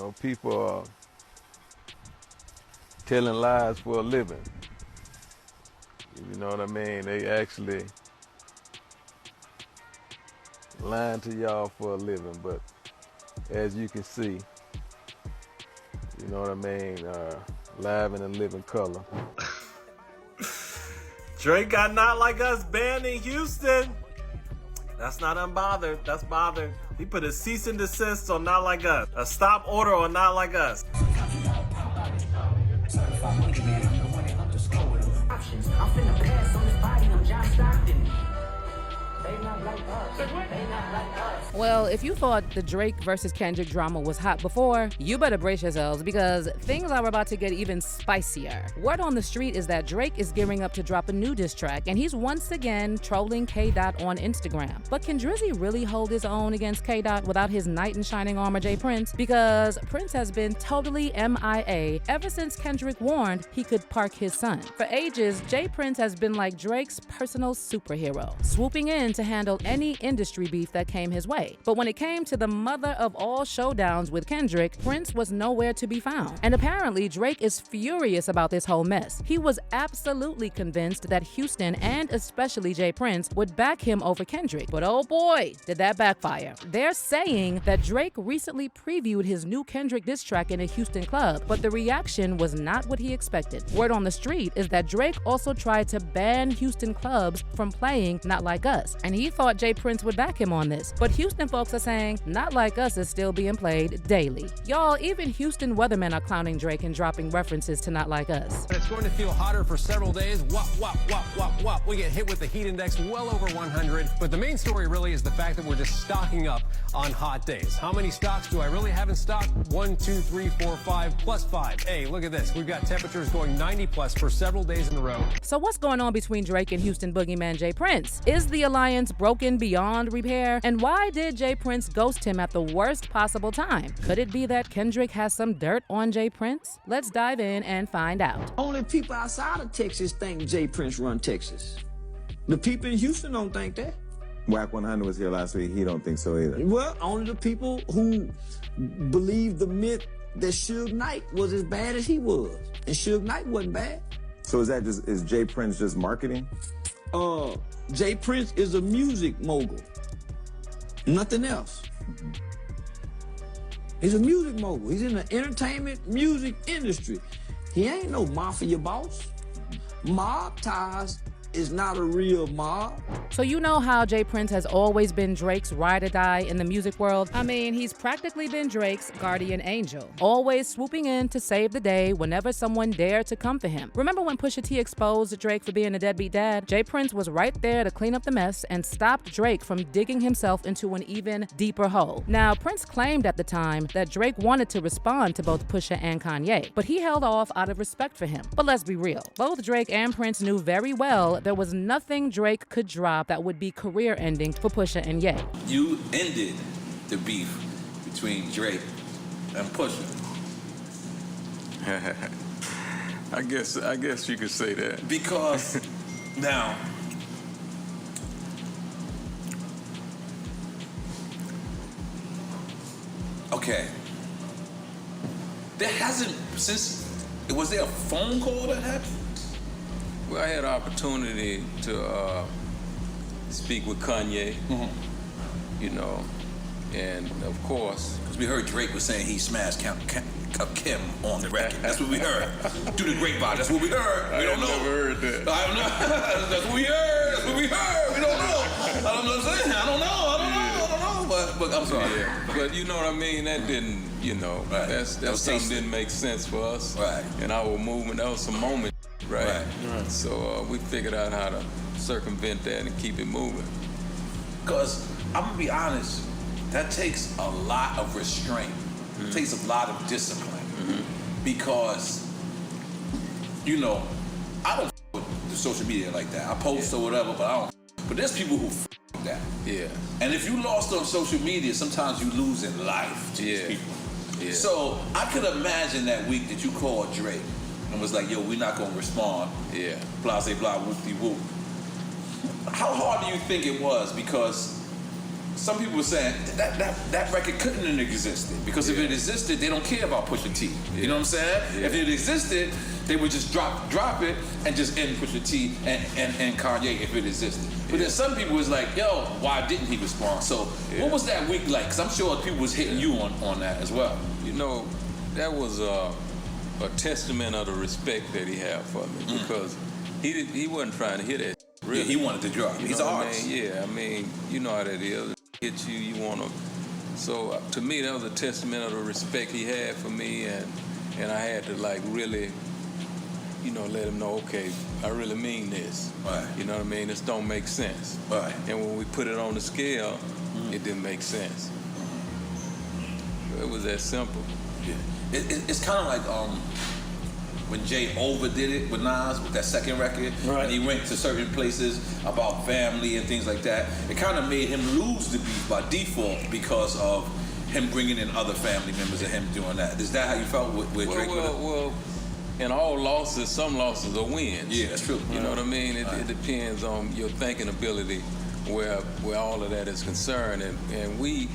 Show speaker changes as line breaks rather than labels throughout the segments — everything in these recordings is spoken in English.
people are telling lies for a living. You know what I mean? They actually lying to y'all for a living, but as you can see, you know what I mean, live in a living color.
Drake got Not Like Us banned in Houston. That's not unbothered, that's bothered. He put a cease and desist on Not Like Us. A stop order on Not Like Us. I'm finna pass on this body, I'm John Stockton. They not like us. They not like us.
Well, if you thought the Drake versus Kendrick drama was hot before, you better brace yourselves because things are about to get even spicier. Word on the street is that Drake is gearing up to drop a new diss track, and he's once again trolling K-Dot on Instagram. But can Drizzy really hold his own against K-Dot without his knight in shining armor J. Prince? Because Prince has been totally MIA ever since Kendrick warned he could park his son. For ages, J. Prince has been like Drake's personal superhero, swooping in to handle any industry beef that came his way. But when it came to the mother of all showdowns with Kendrick, Prince was nowhere to be found. And apparently, Drake is furious about this whole mess. He was absolutely convinced that Houston, and especially J. Prince, would back him over Kendrick. But oh boy, did that backfire. They're saying that Drake recently previewed his new Kendrick diss track in a Houston club, but the reaction was not what he expected. Word on the street is that Drake also tried to ban Houston clubs from playing Not Like Us, and he thought J. Prince would back him on this. But Houston folks are saying Not Like Us is still being played daily. Y'all, even Houston weathermen are clowning Drake and dropping references to Not Like Us.
It's going to feel hotter for several days. Wop, wop, wop, wop, wop. We get hit with the heat index well over 100. But the main story really is the fact that we're just stocking up on hot days. How many stocks do I really have in stock? 1, 2, 3, 4, 5, plus 5. Hey, look at this. We've got temperatures going 90 plus for several days in a row.
So what's going on between Drake and Houston boogeyman J. Prince? Is the alliance broken beyond repair? And why did J. Prince ghost him at the worst possible time? Could it be that Kendrick has some dirt on J. Prince? Let's dive in and find out.
Only people outside of Texas think J. Prince run Texas. The people in Houston don't think that.
Wack 100 was here last week. He don't think so either.
Well, only the people who believe the myth that Suge Knight was as bad as he was. And Suge Knight wasn't bad.
So is J. Prince just marketing?
J. Prince is a music mogul. Nothing else. He's a music mogul. He's in the entertainment music industry. He ain't no mafia boss. Mob ties is not a real mob.
So you know how J. Prince has always been Drake's ride or die in the music world? I mean, he's practically been Drake's guardian angel, always swooping in to save the day whenever someone dared to come for him. Remember when Pusha T exposed Drake for being a deadbeat dad? J. Prince was right there to clean up the mess and stopped Drake from digging himself into an even deeper hole. Now, Prince claimed at the time that Drake wanted to respond to both Pusha and Kanye, but he held off out of respect for him. But let's be real, both Drake and Prince knew very well there was nothing Drake could drop that would be career-ending for Pusha and Ye.
You ended the beef between Drake and Pusha.
I guess you could say that.
Because now, okay, there hasn't, was there a phone call that happened?
Well, I had an opportunity to speak with Kanye, and of course,
because we heard Drake was saying he smashed Kim on the record. That's what we heard. Through the grapevine. That's what we heard. We don't know.
Never heard that.
I don't know. That's what we heard. That's what we heard. We don't know. I don't know what I'm saying. I don't know. But I'm sorry.
Yeah. But you know what I mean? That didn't,
right.
That's something didn't make sense for us.
Right.
And our movement, that was a moment, right?
Right.
So we figured out how to circumvent that and keep it moving.
Because I'm gonna be honest, that takes a lot of restraint. It takes a lot of discipline. Because, I don't with the social media like that. I post or whatever, but I don't. But there's people who with that.
Yeah.
And if you lost on social media, sometimes you lose in life to these people.
Yeah.
So I could imagine that week that you called Drake and was like, yo, we're not gonna respond.
Yeah.
Blah, say, blah, whoop-de-whoop. How hard do you think it was? Because some people were saying that record couldn't have existed because if it existed, they don't care about Pusha T. You know what I'm saying? Yeah. If it existed, they would just drop it and just end Pusha T and Kanye if it existed. But then some people was like, yo, why didn't he respond? So what was that week like? Because I'm sure people was hitting you on that as well.
You know, that was a testament of the respect that he had for me because he wasn't trying to hit that. Really.
Yeah, he wanted to drop. He's an artist.
Yeah, I mean, you know how that is. Hit you want to. So to me, that was a testament of the respect he had for me, and I had to like really, you know, let him know, okay, I really mean this.
Right.
You know what I mean? This don't make sense.
Right.
And when we put it on the scale, it didn't make sense. It was that simple.
Yeah. It's kind of like when Jay overdid it with Nas with that second record, and he went to certain places about family and things like that. It kind of made him lose the beef by default because of him bringing in other family members and him doing that. Is that how you felt with Drake?
Well, in all losses, some losses are wins.
Yeah, that's true.
You know what I mean? It depends on your thinking ability where all of that is concerned, and we,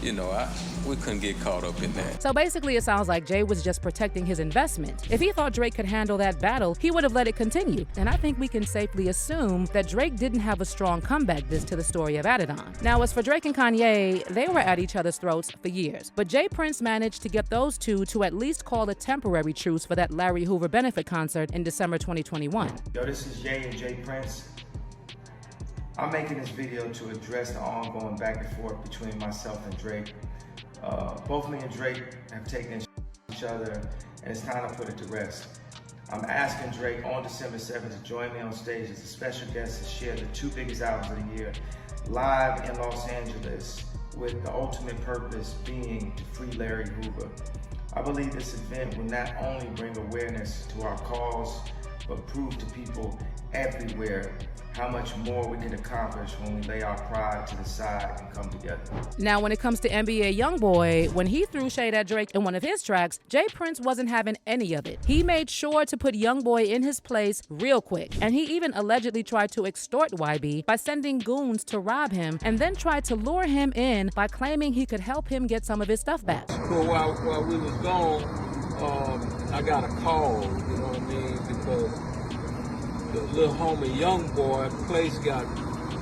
you know, we couldn't get caught up in that.
So basically, it sounds like Jay was just protecting his investment. If he thought Drake could handle that battle, he would have let it continue. And I think we can safely assume that Drake didn't have a strong comeback this to the story of Adidon. Now, as for Drake and Kanye, they were at each other's throats for years. But Jay Prince managed to get those two to at least call a temporary truce for that Larry Hoover benefit concert in December 2021.
Yo, this is Jay and Jay Prince. I'm making this video to address the ongoing back and forth between myself and Drake. Both me and Drake have taken each other, and it's time to put it to rest. I'm asking Drake on December 7th to join me on stage as a special guest to share the two biggest albums of the year, live in Los Angeles, with the ultimate purpose being to free Larry Hoover. I believe this event will not only bring awareness to our cause, but prove to people everywhere how much more we can accomplish when we lay our pride to the side and come together.
Now, when it comes to NBA YoungBoy, when he threw shade at Drake in one of his tracks, Jay Prince wasn't having any of it. He made sure to put YoungBoy in his place real quick, and he even allegedly tried to extort YB by sending goons to rob him, and then tried to lure him in by claiming he could help him get some of his stuff back.
So while we was gone, I got a call, you know what I mean, because the little homie YoungBoy place got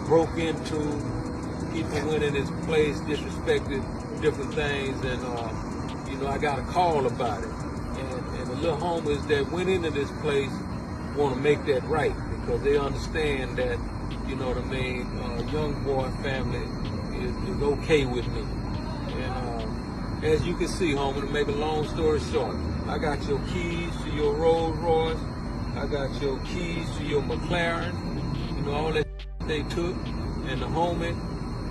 broke into. People went in his place, disrespected different things, and you know, I got a call about it. And the little homies that went into this place want to make that right because they understand that, you know what I mean, YoungBoy family is okay with me. And as you can see, homie, to make a long story short, I got your keys to your Rolls Royce. I got your keys to your McLaren, you know, all that they took, and the homie,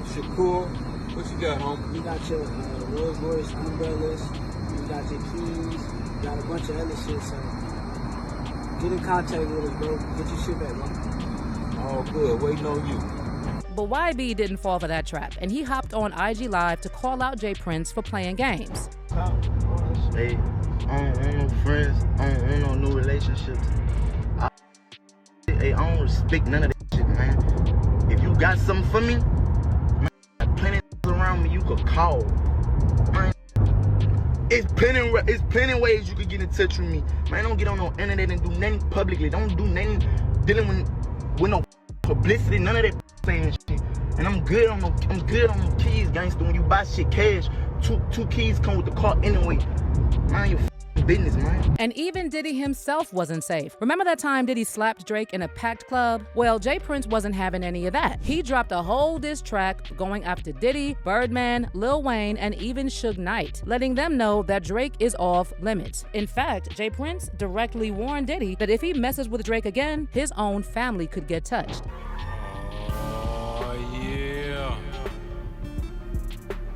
Shakur, what you got, homie?
You got your Rolls Royce umbrellas, you got your keys, you got a bunch of other shit, so get in contact with us, bro. Get your shit back, bro.
All good, waiting on you.
But YB didn't fall for that trap, and he hopped on IG Live to call out Jay Prince for playing games.
Hey, I don't want no friends, I don't want no new relationships. I don't respect none of that shit, man. If you got something for me, man, plenty around me you could call. Man, it's plenty ways you could get in touch with me. Man, don't get on no internet and do nothing publicly. Don't do nothing dealing with no publicity, none of that saying shit. And I'm good on the keys, gangster. When you buy shit cash, two keys come with the car anyway. Man, you business, man.
And even Diddy himself wasn't safe. Remember that time Diddy slapped Drake in a packed club? Well, Jay Prince wasn't having any of that. He dropped a whole diss track going after Diddy, Birdman, Lil Wayne, and even Suge Knight, letting them know that Drake is off limits. In fact, Jay Prince directly warned Diddy that if he messes with Drake again, his own family could get touched.
Oh, yeah.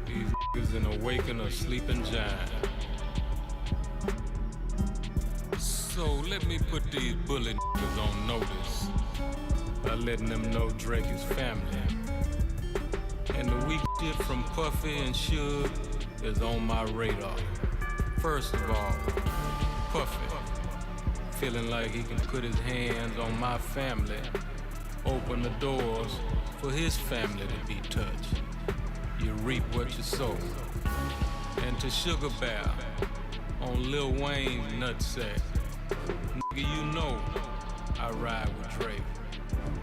These niggas in a waking or sleeping giant. So let me put these bully niggas on notice by letting them know Drake is family. And the weak shit from Puffy and Suge is on my radar. First of all, Puffy, feeling like he can put his hands on my family, open the doors for his family to be touched. you reap what you sow. And to Sugar Bear on Lil Wayne's nutsack. Nigga, you know I ride with Drake.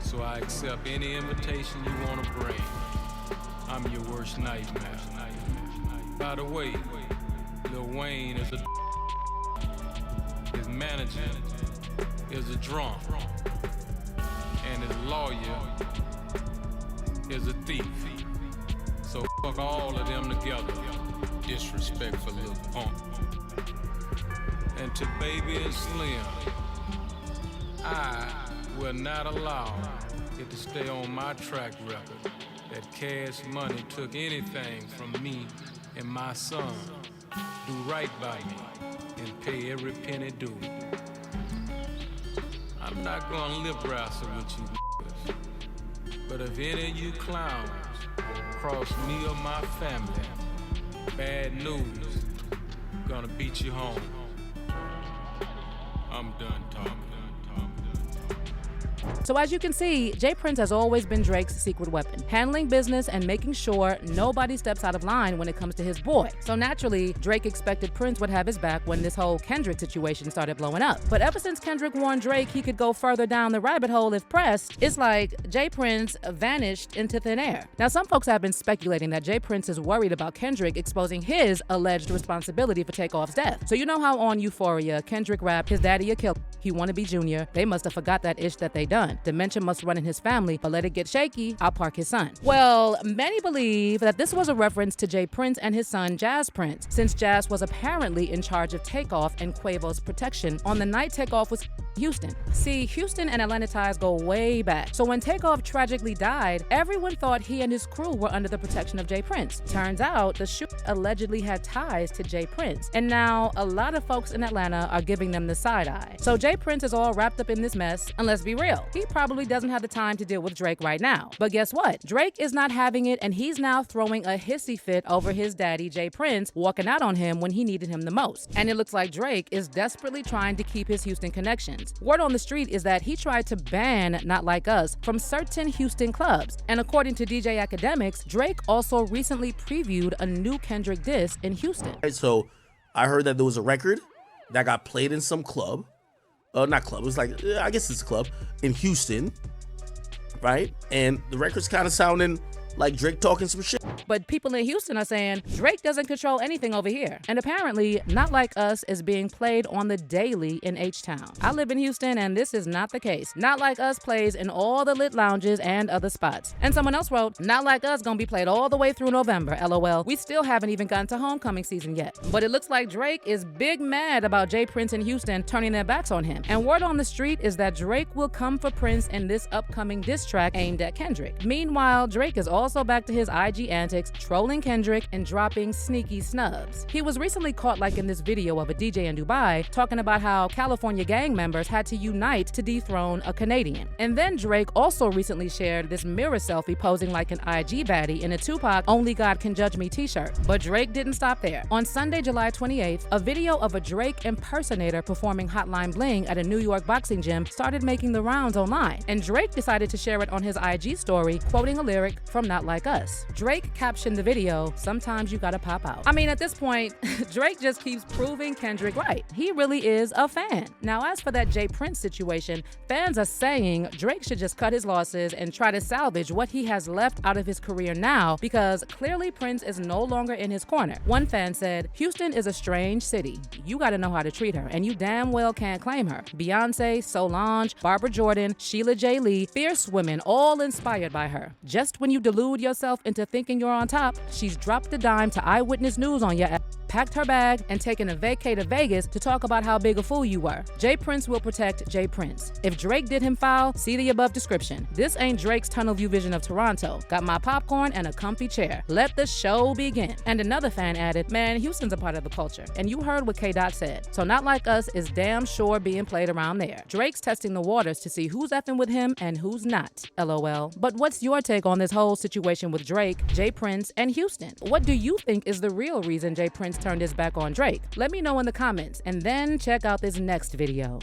So I accept any invitation you wanna bring. I'm your worst nightmare. By the way, Lil Wayne is a his manager is a drunk, and his lawyer is a thief. So fuck all of them together. Disrespectful little punk. And to Baby and Slim, I will not allow it to stay on my track record that Cash Money took anything from me and my son. Do right by me and pay every penny due. I'm not gonna lip wrestle with you niggas, but if any of you clowns cross me or my family, bad news, gonna beat you home. I'm done talking.
So as you can see, J. Prince has always been Drake's secret weapon, handling business and making sure nobody steps out of line when it comes to his boy. So naturally, Drake expected Prince would have his back when this whole Kendrick situation started blowing up. But ever since Kendrick warned Drake he could go further down the rabbit hole if pressed, it's like J. Prince vanished into thin air. Now some folks have been speculating that J. Prince is worried about Kendrick exposing his alleged responsibility for Takeoff's death. So you know how on Euphoria, Kendrick rapped, his daddy a killer, he wanna be Junior, they must have forgot that ish that they done. Dementia must run in his family, but let it get shaky, I'll park his son. Well, many believe that this was a reference to J. Prince and his son Jazz Prince, since Jazz was apparently in charge of Takeoff and Quavo's protection on the night Takeoff was Houston. See, Houston and Atlanta ties go way back. So when Takeoff tragically died, everyone thought he and his crew were under the protection of J. Prince. Turns out the shooter allegedly had ties to J. Prince. And now a lot of folks in Atlanta are giving them the side eye. So J. Prince is all wrapped up in this mess, and let's be real, he probably doesn't have the time to deal with Drake right now. But guess what? Drake is not having it, and he's now throwing a hissy fit over his daddy, J. Prince, walking out on him when he needed him the most. And it looks like Drake is desperately trying to keep his Houston connections. Word on the street is that he tried to ban Not Like Us from certain Houston clubs. And according to DJ Academics, Drake also recently previewed a new Kendrick diss in Houston.
So I heard that there was a record that got played in some club. Not club, it was like, I guess it's a club in Houston, right? And the record's kind of sounding like Drake talking some shit.
But people in Houston are saying Drake doesn't control anything over here. And apparently, Not Like Us is being played on the daily in H-Town. I live in Houston, and this is not the case. Not Like Us plays in all the lit lounges and other spots. And someone else wrote, Not Like Us gonna be played all the way through November, LOL. We still haven't even gotten to homecoming season yet. But it looks like Drake is big mad about J. Prince in Houston turning their backs on him. And word on the street is that Drake will come for Prince in this upcoming diss track aimed at Kendrick. Meanwhile, Drake is also back to his IG antics, trolling Kendrick and dropping sneaky snubs. He was recently caught like in this video of a DJ in Dubai talking about how California gang members had to unite to dethrone a Canadian. And then Drake also recently shared this mirror selfie posing like an IG baddie in a Tupac Only God Can Judge Me t-shirt. But Drake didn't stop there. On Sunday, July 28th, a video of a Drake impersonator performing Hotline Bling at a New York boxing gym started making the rounds online. And Drake decided to share it on his IG story, quoting a lyric from Not Like Us. Drake captioned the video, "Sometimes you gotta pop out." I mean, at this point, Drake just keeps proving Kendrick right. He really is a fan. Now, as for that J. Prince situation, fans are saying Drake should just cut his losses and try to salvage what he has left out of his career now, because clearly Prince is no longer in his corner. One fan said, "Houston is a strange city. You gotta know how to treat her, and you damn well can't claim her. Beyonce, Solange, Barbara Jordan, Sheila J. Lee, fierce women, all inspired by her. Just when you delude yourself into thinking you're on top, she's dropped a dime to Eyewitness News on your ass, packed her bag, and taken a vacay to Vegas to talk about how big a fool you were. J. Prince will protect J. Prince. If Drake did him foul, see the above description. This ain't Drake's tunnel view vision of Toronto. Got my popcorn and a comfy chair. Let the show begin." And another fan added, "Man, Houston's a part of the culture. And you heard what K-Dot said. So Not Like Us is damn sure being played around there. Drake's testing the waters to see who's effing with him and who's not, LOL. But what's your take on this whole situation with Drake, J. Prince, and Houston? What do you think is the real reason J. Prince turned his back on Drake? Let me know in the comments, and then check out this next video.